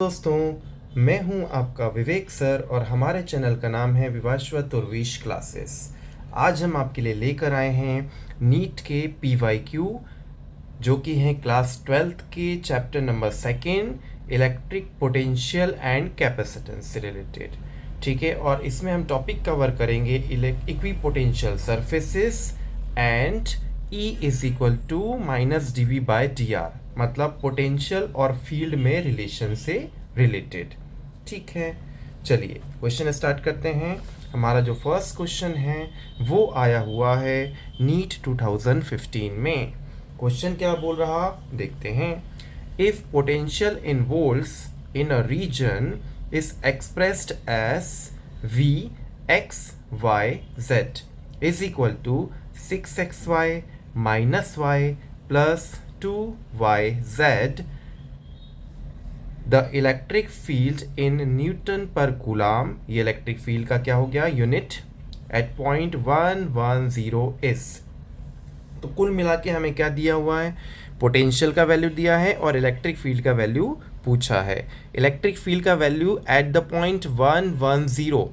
दोस्तों, मैं हूं आपका विवेक सर और हमारे चैनल का नाम है विवाश्वत उर्वीश क्लासेस। आज हम आपके लिए लेकर आए हैं नीट के PYQ जो कि हैं क्लास 12th के chapter number 2 electric potential and capacitance से रिलेटेड। ठीक है, और इसमें हम टॉपिक कवर करेंगे equipotential surfaces and E is equal to -dV/dr, मतलब पोटेंशियल और फील्ड में रिलेशन से रिलेटेड। ठीक है, चलिए क्वेश्चन स्टार्ट करते हैं। हमारा जो फर्स्ट क्वेश्चन है वो आया हुआ है नीट 2015 में। क्वेश्चन क्या बोल रहा देखते हैं। If potential in volts in a region is expressed as Vx, y, z is equal to 6xy minus y plus 2yz, the electric field in newton per coulomb, ये इलेक्ट्रिक फील्ड का क्या हो गया यूनिट, एट पॉइंट 110 इज। तो कुल मिला के हमें क्या दिया हुआ है, पोटेंशियल का वैल्यू दिया है और इलेक्ट्रिक फील्ड का वैल्यू पूछा है। इलेक्ट्रिक फील्ड का वैल्यू एट द पॉइंट 110,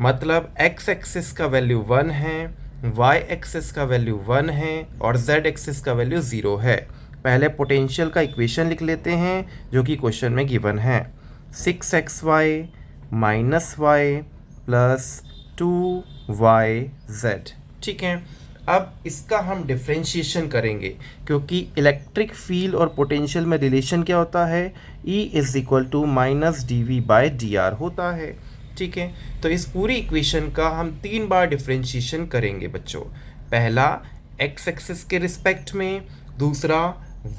मतलब x एक्सिस का वैल्यू 1 है, y एक्सिस का वैल्यू 1 है और z एक्सिस का वैल्यू 0 है। पहले पोटेंशियल का इक्वेशन लिख लेते हैं जो कि क्वेश्चन में गिवन है। 6xy minus y plus 2yz। ठीक है, अब इसका हम डिफ्रेंशिएशन करेंगे क्योंकि इलेक्ट्रिक फील्ड और पोटेंशियल में रिलेशन क्या होता है, E is equal to -dV/dr होता है। ठीक है, तो इस पूरी इक्वेशन का हम 3 बार डिफ्रेंशिएशन करेंगे बच्चों। पहला x एक्सिस के रिस्पेक्ट में, दूसरा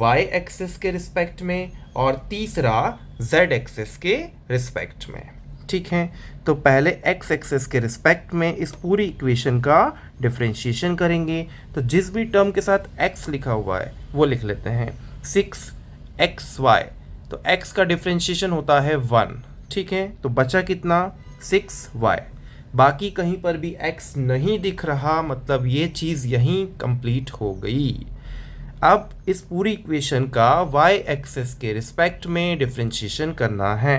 y एक्सिस के रिस्पेक्ट में और तीसरा z एक्सिस के रिस्पेक्ट में। ठीक है, तो पहले x एक्सिस के रिस्पेक्ट में इस पूरी इक्वेशन का डिफ्रेंशिएशन करेंगे। तो जिस भी टर्म के साथ x लिखा हुआ है वो लिख लेते हैं 6xy, तो x का डिफ्रेंशिएशन होता है 1। ठीक है, तो बचा कितना 6y। बाकी कहीं पर भी x नहीं दिख रहा, मतलब ये चीज़ यहीं कंप्लीट हो गई। अब इस पूरी इक्वेशन का y एक्सिस के रिस्पेक्ट में डिफ्रेंशिएशन करना है,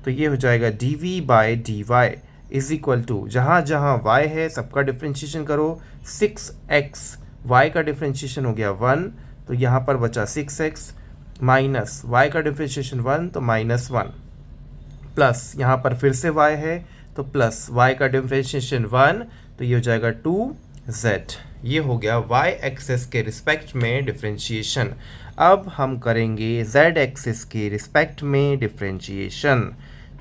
तो ये हो जाएगा dV/dy इज इक्वल टू, जहाँ जहाँ y है सबका डिफ्रेंशिएशन करो। 6x, y का डिफ्रेंशिएशन हो गया 1, तो यहाँ पर बचा 6x, माइनस y का डिफ्रेंशिएशन 1 तो -1, प्लस यहाँ पर फिर से y है तो प्लस y का डिफ्रेंशिएशन 1, तो ये हो जाएगा 2z। ये हो गया y एक्सिस के रिस्पेक्ट में डिफ्रेंशिएशन। अब हम करेंगे z एक्सिस के रिस्पेक्ट में डिफ्रेंशिएशन।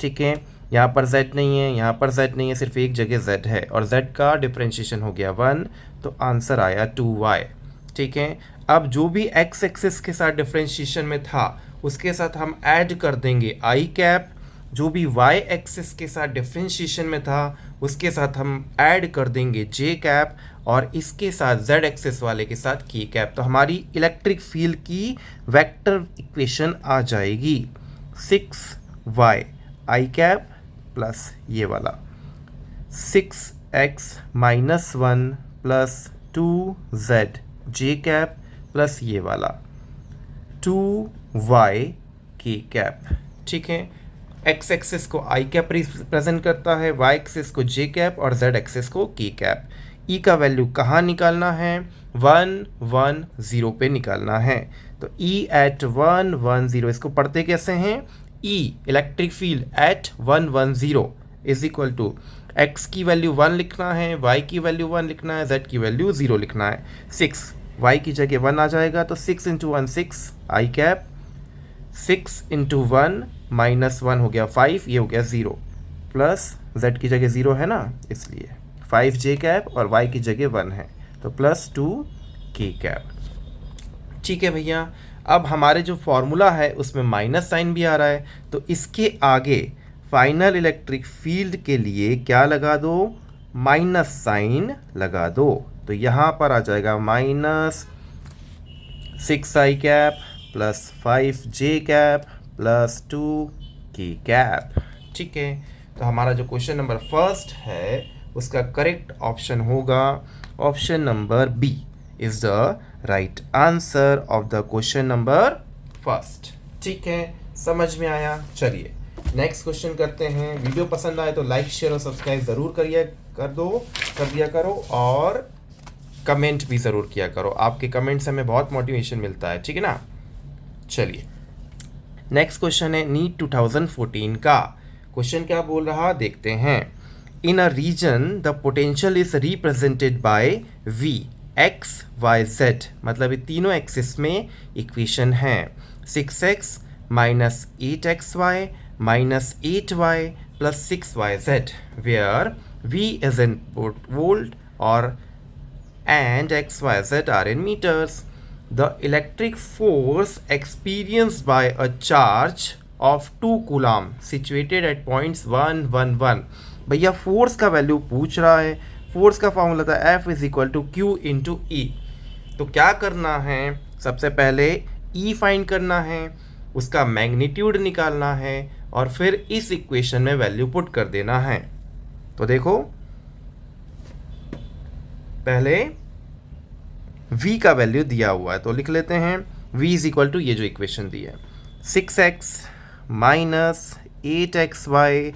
ठीक है, यहाँ पर z नहीं है, यहाँ पर z नहीं है, सिर्फ एक जगह z है और z का डिफ्रेंशिएशन हो गया 1, तो आंसर आया 2y। ठीक है, अब जो भी x एक्सिस के साथ डिफ्रेंशिएशन में था उसके साथ हम ऐड कर देंगे i कैप, जो भी y एक्सिस के साथ डिफ्रेंशिएशन में था उसके साथ हम ऐड कर देंगे j कैप और इसके साथ z एक्सिस वाले के साथ k कैप। तो हमारी इलेक्ट्रिक फील्ड की वेक्टर इक्वेशन आ जाएगी 6y i कैप प्लस ये वाला 6x minus 1 plus 2z j cap plus ये वाला 2y k कैप। ठीक है, x एक्सिस को i कैप रिप्रेजेंट करता है, y एक्सिस को j कैप और z एक्सिस को k कैप। E का वैल्यू कहाँ निकालना है, 110 पे निकालना है। तो E एट 110, इसको पढ़ते कैसे हैं, E electric field at 110 is equal to x की वैल्यू 1 लिखना है, y की वैल्यू 1 लिखना है, z की वैल्यू 0 लिखना है। 6 y की जगह 1 आ जाएगा तो 6 into 1 6 i cap, 6 into 1 minus 1 हो गया 5, ये हो गया 0, प्लस z की जगह 0 है ना इसलिए 5 j कैप और y की जगह 1 है तो प्लस 2 k कैप। ठीक है भैया, अब हमारे जो फॉर्मूला है उसमें माइनस साइन भी आ रहा है, तो इसके आगे फाइनल इलेक्ट्रिक फील्ड के लिए क्या लगा दो, माइनस साइन लगा दो। तो यहाँ पर आ जाएगा minus 6i cap plus 5j cap plus 2k cap. ठीक है, तो हमारा जो क्वेश्चन नंबर फर्स्ट है उसका करेक्ट ऑप्शन होगा option number B is the right answer of the question number first. ठीक है, समझ में आया? चलिए नेक्स्ट क्वेश्चन करते हैं। वीडियो पसंद आए तो लाइक शेयर और सब्सक्राइब ज़रूर कर दिया करो और कमेंट भी ज़रूर किया करो। आपके कमेंट से हमें बहुत मोटिवेशन मिलता है, ठीक है ना। चलिए नेक्स्ट क्वेश्चन है नीट 2014 का। क्वेश्चन क्या बोल रहा देखते हैं। In a region the potential is represented by V X Y Z, मतलब ये तीनों एक्सिस में इक्वेशन है 6x minus 8xy minus 8y plus 6yz, where v is in volt और and x, y, z are in meters. The electric force experienced by a charge of 2 coulomb situated at points 1, 1, 1. भैया force का value पूछ रहा है। Force का formula था F is equal to Q into E. तो क्या करना है, सबसे पहले E फाइंड करना है, उसका मैग्नीट्यूड निकालना है और फिर इस इक्वेशन में वैल्यू पुट कर देना है। तो देखो पहले v का वैल्यू दिया हुआ है तो लिख लेते हैं v इज इक्वल टू ये जो इक्वेशन दी है 6x minus 8xy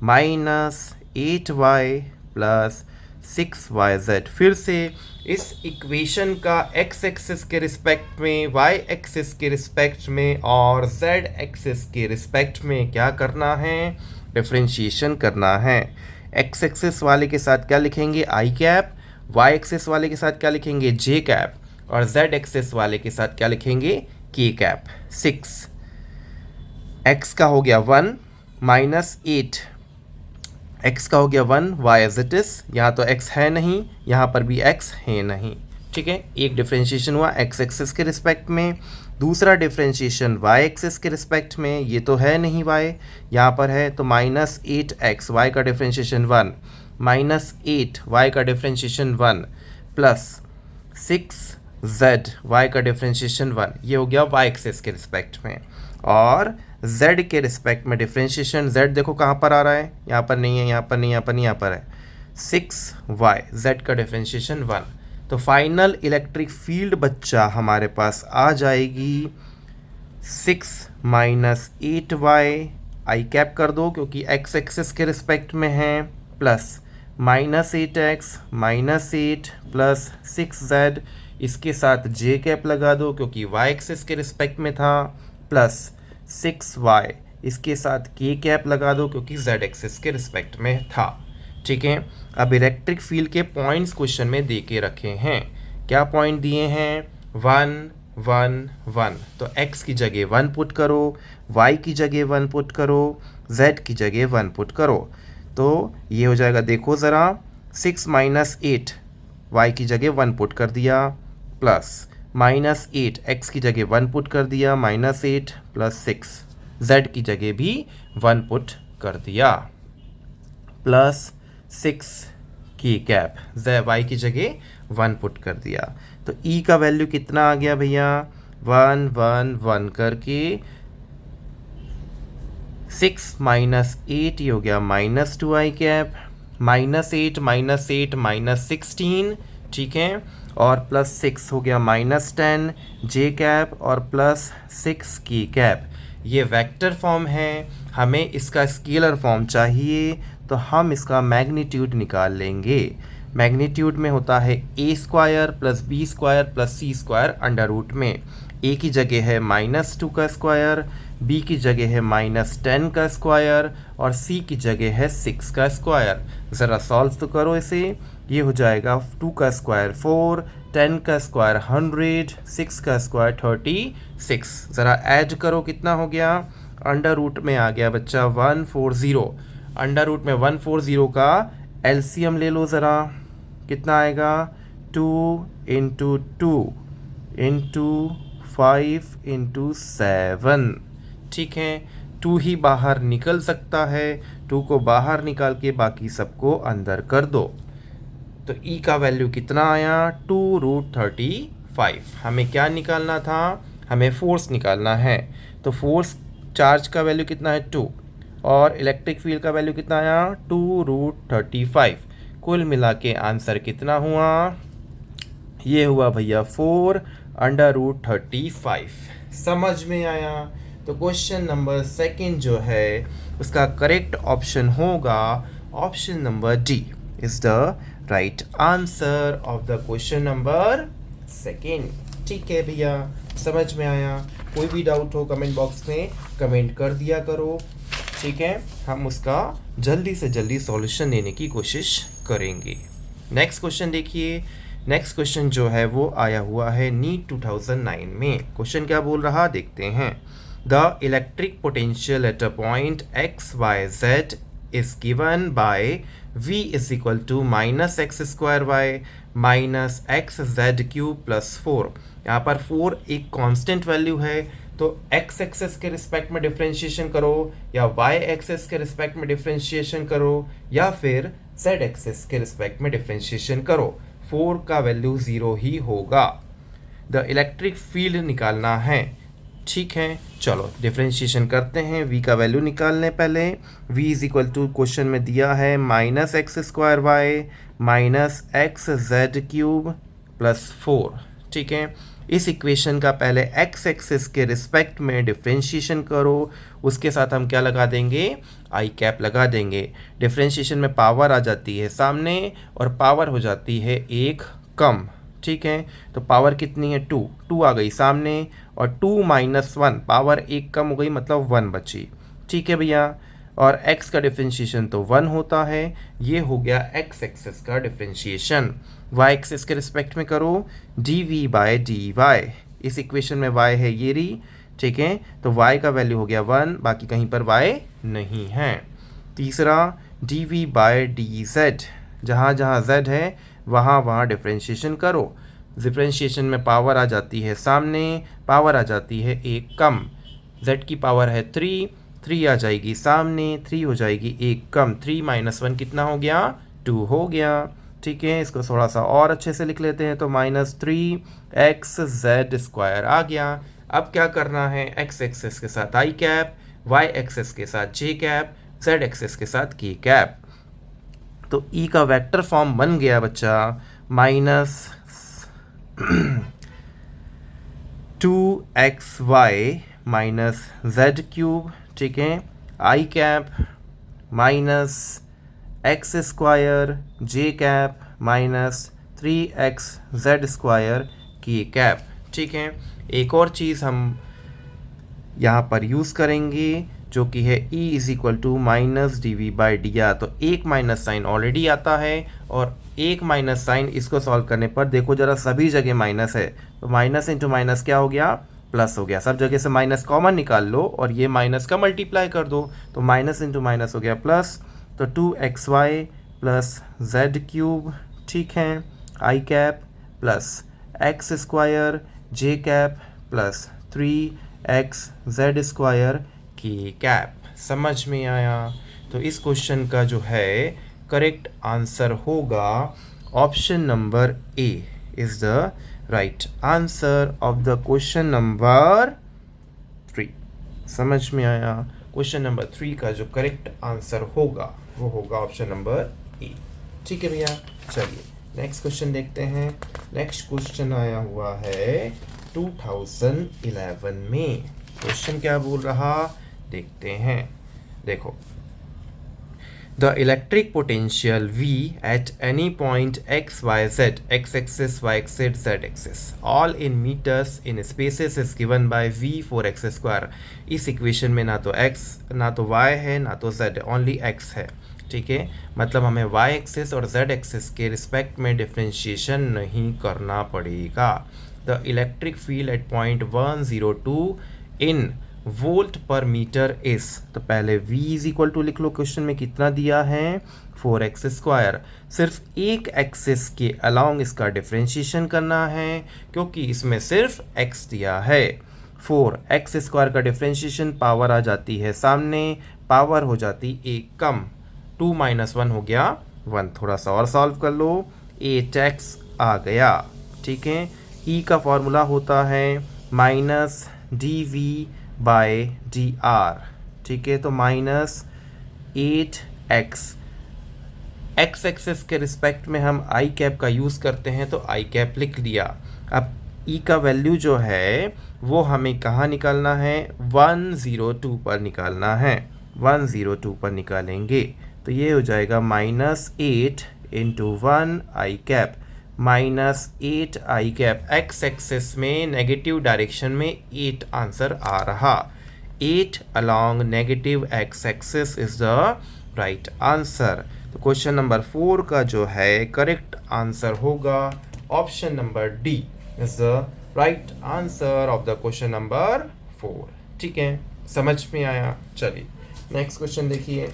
minus 8y plus 6yz। फिर से इस इक्वेशन का x एक्सिस के रिस्पेक्ट में, y एक्सिस के रिस्पेक्ट में और z एक्सिस के रिस्पेक्ट में क्या करना है, डिफरेंशिएशन करना है। x एक्सिस वाले के साथ क्या लिखेंगे i कैप, y एक्सिस वाले के साथ क्या लिखेंगे j कैप और z एक्सिस वाले के साथ क्या लिखेंगे k कैप। 6 x का हो गया 1 माइनस 8 x का हो गया 1 y एज इट इज, यहाँ तो x है नहीं, यहाँ पर भी x है नहीं, ठीक है। एक डिफरेंशिएशन हुआ x एक्सिस के रिस्पेक्ट में, दूसरा डिफरेंशिएशन y एक्सिस के रिस्पेक्ट में, ये तो है नहीं y, यहाँ पर है तो माइनस 8x y का डिफरेंशिएशन 1 माइनस 8 y का डिफरेंशिएशन 1 प्लस 6z y का डिफरेंशिएशन 1, ये हो गया y एक्सिस के रिस्पेक्ट में। और z के रिस्पेक्ट में डिफरेंशिएशन, z देखो कहाँ पर आ रहा है, यहाँ पर नहीं है, यहाँ पर नहीं, यहाँ पर नहीं, यहाँ पर है 6y, z का डिफरेंशिएशन 1। तो फाइनल इलेक्ट्रिक फील्ड बच्चा हमारे पास आ जाएगी 6 माइनस 8y, आई कैप कर दो क्योंकि x एक्सिस के रिस्पेक्ट में है, plus minus 8x minus 8 plus 6z, इसके साथ j कैप लगा दो क्योंकि y एक्सिस के रिस्पेक्ट में था, प्लस 6y, इसके साथ k कैप लगा दो क्योंकि z एक्सिस के रिस्पेक्ट में था, ठीक है। अब इलेक्ट्रिक फील्ड के पॉइंट्स क्वेश्चन में दे के रखे हैं। क्या पॉइंट दिए हैं 1 1 1, तो x की जगह 1 पुट करो, y की जगह 1 पुट करो, z की जगह 1 पुट करो, तो ये हो जाएगा देखो ज़रा 6 माइनस 8 y की जगह 1 पुट कर दिया, प्लस माइनस 8 x की जगह 1 पुट कर दिया, माइनस 8 प्लस 6 z की जगह भी 1 पुट कर दिया, प्लस 6 की कैप y की जगह 1 पुट कर दिया। तो e का वैल्यू कितना आ गया भैया 1 1 1 करके 6 माइनस 8 ये हो गया minus 2i cap, minus 8 minus 8 minus 16, ठीक है, और प्लस 6 हो गया माइनस 10 j कैप और प्लस 6 की कैप। ये वेक्टर फॉर्म है, हमें इसका स्केलर फॉर्म चाहिए तो हम इसका मैग्नीट्यूड निकाल लेंगे। मैग्नीट्यूड में होता है a square plus b square plus c square under root में। a की जगह है माइनस 2 का स्क्वायर, b की जगह है माइनस 10 का स्क्वायर और c की जगह है 6 का स्क्वायर। ज़रा सॉल्व तो करो इसे, ये हो जाएगा 2 का स्क्वायर 4, 10 का स्क्वायर 100, 6 का स्क्वायर 36। ज़रा ऐड करो कितना हो गया, अंडर रूट में आ गया बच्चा 140। अंडर रूट में 140 का एलसीएम ले लो ज़रा, कितना आएगा 2 इंटू 2 इंटू 5 इंटू 7, ठीक है। 2 ही बाहर निकल सकता है, 2 को बाहर निकाल के बाकी सबको अंदर कर दो। तो E का वैल्यू कितना आया 2√35। हमें क्या निकालना था, हमें फोर्स निकालना है। तो फोर्स चार्ज का वैल्यू कितना है 2 और इलेक्ट्रिक फील्ड का वैल्यू कितना आया 2√35। कुल मिला के आंसर कितना हुआ, ये हुआ भैया 4√35। समझ में आया? तो क्वेश्चन नंबर सेकंड जो है उसका करेक्ट ऑप्शन होगा option number D is the right answer of the question number second. ठीक है भैया, समझ में आया? कोई भी डाउट हो कमेंट बॉक्स में कमेंट कर दिया करो। ठीक है, हम उसका जल्दी से जल्दी सॉल्यूशन देने की कोशिश करेंगे। नेक्स्ट क्वेश्चन देखिए। नेक्स्ट क्वेश्चन जो है वो आया हुआ है नीट 2009 में। क्वेश्चन क्या बोल रहा देखते हैं। The electric potential at a point x Y z is given by v is equal to minus x square y minus x z cube plus 4। यहाँ पर 4 एक कांस्टेंट वैल्यू है, तो x एक्सेस के रिस्पेक्ट में डिफरेंशिएशन करो या y access के रिस्पेक्ट में डिफरेंशिएशन करो या फिर z एक्सेस के रिस्पेक्ट में डिफरेंशिएशन करो, 4 का वैल्यू 0 ही होगा। द इलेक्ट्रिक फील्ड निकालना है। ठीक है, चलो डिफरेंशिएशन करते हैं। v का वैल्यू निकालने पहले v is equal to question में दिया है minus x square y minus x z cube plus 4। ठीक है, इस इक्वेशन का पहले x एक्सिस के रिस्पेक्ट में डिफरेंशिएशन करो, उसके साथ हम क्या लगा देंगे, आई कैप लगा देंगे। डिफरेंशिएशन में पावर आ जाती है सामने और पावर हो जाती है एक कम। ठीक है, तो पावर कितनी है 2, 2 आ गई सामने और 2 माइनस 1 पावर एक कम हो गई मतलब 1 बची। ठीक है भैया, और x का डिफरेंशिएशन तो 1 होता है। ये हो गया x एक्सिस का डिफरेंशिएशन। y एक्सिस के रिस्पेक्ट में करो dv बाय dy। इस इक्वेशन में y है ये रही। ठीक है, तो y का वैल्यू हो गया 1, बाकी कहीं पर y नहीं है। तीसरा dv बाय dz, जहाँ जहाँ z है वहाँ वहाँ डिफरेंशिएशन करो। डिफरेंशिएशन में पावर आ जाती है सामने, पावर आ जाती है एक कम। z की पावर है 3, 3 आ जाएगी सामने, 3 हो जाएगी एक कम। 3 माइनस 1 कितना हो गया, 2 हो गया। ठीक है, इसको थोड़ा सा और अच्छे से लिख लेते हैं, तो माइनस 3x जेड स्क्वायर आ गया। अब क्या करना है, x एक्सेस के साथ आई कैप, y एक्सेस के साथ j कैप, z एक्सेस के साथ k कैप। तो E का वेक्टर फॉर्म बन गया बच्चा minus 2xy minus Z cube. ठीक है, I cap minus x square J cap minus 3x Z square K cap. ठीक है, एक और चीज़ हम यहाँ पर यूज़ करेंगे जो कि है E is equal to minus d v by d r. तो एक माइनस साइन ऑलरेडी आता है और एक माइनस साइन इसको सॉल्व करने पर देखो जरा सभी जगह माइनस है, तो माइनस इंटू माइनस क्या हो गया, प्लस हो गया। सब जगह से माइनस कॉमन निकाल लो और ये माइनस का मल्टीप्लाई कर दो, तो माइनस इंटू माइनस हो गया प्लस। तो 2xy प्लस जेड क्यूब, ठीक है, I cap plus X square J cap plus 3x Z square K cap. समझ में आया? तो इस क्वेश्चन का जो है करेक्ट आंसर होगा option number A is the right answer of the question number 3। समझ में आया? क्वेश्चन नंबर 3 का जो करेक्ट आंसर होगा वो होगा ऑप्शन नंबर ए। ठीक है भैया, चलिए नेक्स्ट क्वेश्चन देखते हैं। नेक्स्ट क्वेश्चन आया हुआ है 2011 में। क्वेश्चन क्या बोल रहा देखते हैं। देखो, the electric potential V at any point x, y, z, x axis, y axis, z axis, all in meters in spaces is given by V for x square। इस इक्वेशन में ना तो x ना तो y है ना तो z, only x है। ठीक है, मतलब हमें y एक्सिस और z एक्सिस के रिस्पेक्ट में डिफरेंशिएशन नहीं करना पड़ेगा। The electric field eight point 102 in volt पर मीटर इस, तो पहले v इज इक्वल टू लिख लो, क्वेश्चन में कितना दिया है 4x स्क्वायर। सिर्फ एक एक्सिस के अलोंग इसका डिफरेंशिएशन करना है क्योंकि इसमें सिर्फ x दिया है। 4x स्क्वायर का डिफरेंशिएशन पावर आ जाती है सामने, पावर हो जाती एक कम, 2 माइनस 1 हो गया 1। थोड़ा सा और सॉल्व कर लो, 8x आ गया। ठीक है, E का फॉर्मूला होता है minus dv by d r. ठीक है, तो माइनस 8x, एक्स एक्सेस के रिस्पेक्ट में हम आई कैप का यूज़ करते हैं तो आई कैप लिख लिया। अब ई का वैल्यू जो है वो हमें कहाँ निकालना है, 102 पर निकालना है, 102 पर निकालेंगे तो ये हो जाएगा -8 इंटू 1 आई कैप, -8 आई कैप, एक्स एक्सिस में नेगेटिव डायरेक्शन में 8 आंसर आ रहा, 8 along negative x axis is the right answer. तो क्वेश्चन नंबर 4 का जो है करेक्ट आंसर होगा option number D is the right answer of the question number 4। ठीक है, समझ में आया। चलिए नेक्स्ट क्वेश्चन देखिए।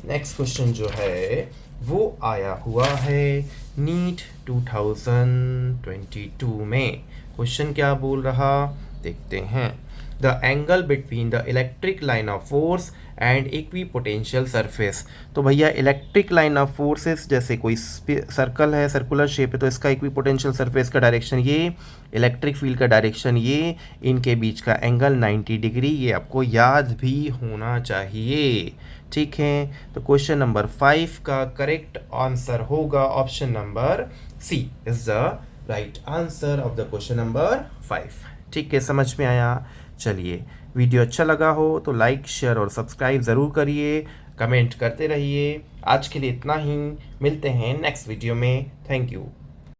नेक्स्ट क्वेश्चन जो है वो आया हुआ है नीट 2022 में। क्वेश्चन क्या बोल रहा देखते हैं। The angle between the electric line of force and equipotential surface. तो भैया इलेक्ट्रिक लाइन ऑफ फोर्सेस, जैसे कोई सर्कल है, सर्कुलर शेप है, तो इसका इक्विपोटेंशियल सरफेस का डायरेक्शन ये, इलेक्ट्रिक फील्ड का डायरेक्शन ये, इनके बीच का एंगल 90 डिग्री, ये आपको याद भी होना चाहिए। ठीक है, तो क्वेश्चन नंबर 5 का करेक्ट आंसर होगा option number C is the right answer of the question number 5। ठीक है, समझ में आया। चलिए, वीडियो अच्छा लगा हो तो लाइक शेयर और सब्सक्राइब ज़रूर करिए, कमेंट करते रहिए। आज के लिए इतना ही, मिलते हैं नेक्स्ट वीडियो में। Thank you.